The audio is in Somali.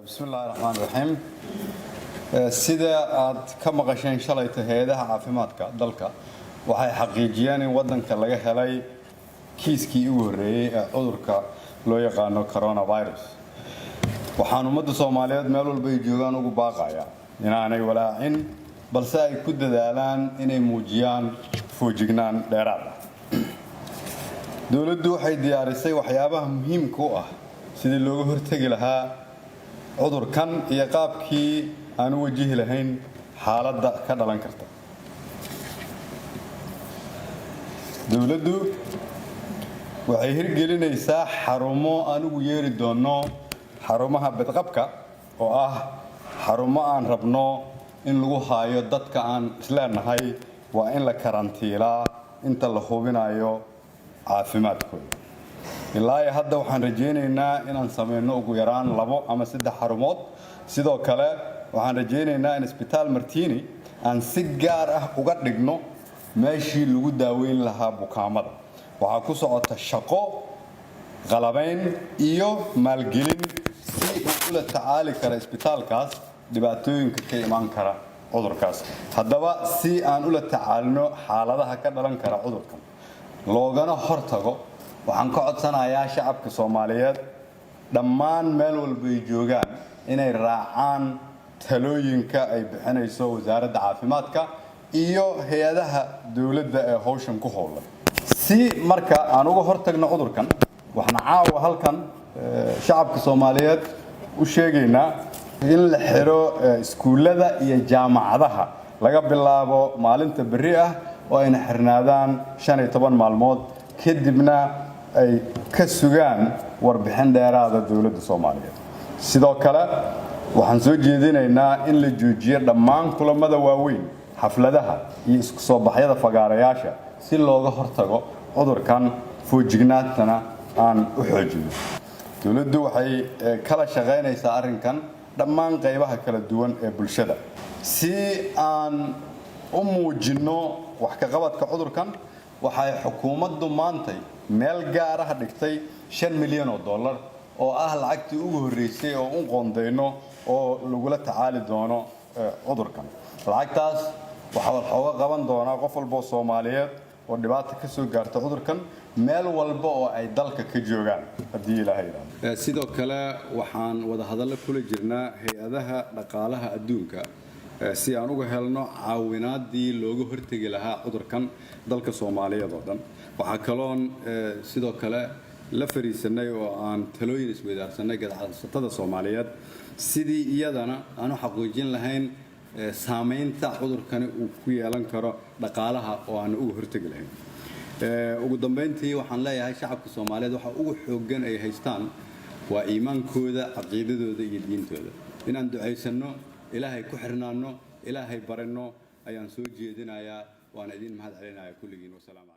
بسم الله الرحمن الرحيم sida aad ka maqasheen shalayta hay'adaha caafimaadka dalka waxay xaqiijiyeen in wadanka laga helay kiiskii ugu horeeyay ee cudurka loo yaqaan coronavirus waxaan ummadda Soomaaliyeed meel walba ay joogaan ugu baaqaya inaanay walaacin balse ay ku dadaalaan inay muujiyaan foojignaan dheeraad ah dawladdu waxay diyaarisay waxyaabaha muhiimka u ah sidii looga hortagi lahaa cudurkan iyo qaabkii aan u wajihi lahayn xaaladda ka dhalan karta dawladdu waxay hirgelinaysaa xarumo aan ugu yeeri doono xarumaha badqabka oo ah xarumo aan rabno in lagu haayo dadka aan isleenahay waa in la karantiilaa inta la hubinayo caafimaadkooda ilaa hadda waxaan rajaynaynaa inaan sameeyno ugu yaraan 2 ama 3 xarumood sidoo kale waxaan rajaynaynaa in isbitaal Martini aan si gaar ah uga dhigno meeshii lagu daaweyn lahaa bukaamada waxa ku socota shaqo qalabayn iyo maalgelin si uu ula tacaali karo isbitaalkaas dhibaatooyinka ka iman kara cudurkaas haddaba si aan ula tacaalno xaaladaha ka dhalan kara cudurkan loogana hortago waxaan ka codsanayaa shacabka Soomaaliyeed dhammaan meel walba ay joogaan inay raacaan talooyinka ay bixinayso wasaaradda caafimaadka iyo hay'adaha dawladda ee hawshan ku howlan si marka aan uga hortagno cudurkan waxaan caawa halkan shacabka Soomaaliyeed u sheegaynaa in la xiro iskuulada iyo jaamacadaha laga bilaabo maalinta berri ah oo ay xirnaadaan 15 maalmood kadibna ay ka sugaan warbixin dheeraad ah dawladda Soomaaliyeed sidoo kale waxaan soo jeedinaynaa in la joojiyo dhammaan kulamada waaweyn xafladaha iyo isku soo baxyada fagaarayaasha si looga hortago cudurkan foojignaantana aan u xoojino dawladdu waxay kala shaqaynaysaa arrinkan dhammaan qaybaha kala duwan ee bulshada si aan u muujino wax ka qabadka cudurkan waxay xukuumaddu maantay meel gaar ah dhigtay $5 milyan oo ah lacagtii ugu horeysay oo u qoondeyno oo lagu la tacaali doono cudurkan lacagtaas waxa uu qaban doonaa qof walba Soomaaliyeed oo dhibaato ka soo gaarta cudurkan meel walba oo ay dalka ka joogaan hadii Ilaahay yiraahdo sidoo kale waxaan wada hadal kula jirnaa hay'adaha dhaqaalaha adduunka si aan uga helno caawinaadii looga hortagi lahaa cudurkan dalka Soomaaliyeed oo dhan waxa kaloon sidoo kale la fariisanay oo aan talooyin isweydaarsanay ganacsatada Soomaaliyeed sidii iyadana aan u xaqiijin lahayn saameynta cudurkani uu ku yeelan karo dhaqaalaha oo aan uga hortagi lahayn ugu dambeyntii waxaan leeyahay shacabka Soomaaliyeed waxa ugu xooggan ay haystaan waa iimaankooda aqoonidooda iyo diintooda inaan duceysano ilaahay ku xirnaano ilaahay barano ayaan soo jeedinayaa waan idin mahad celinayaa kulligiin wasalaam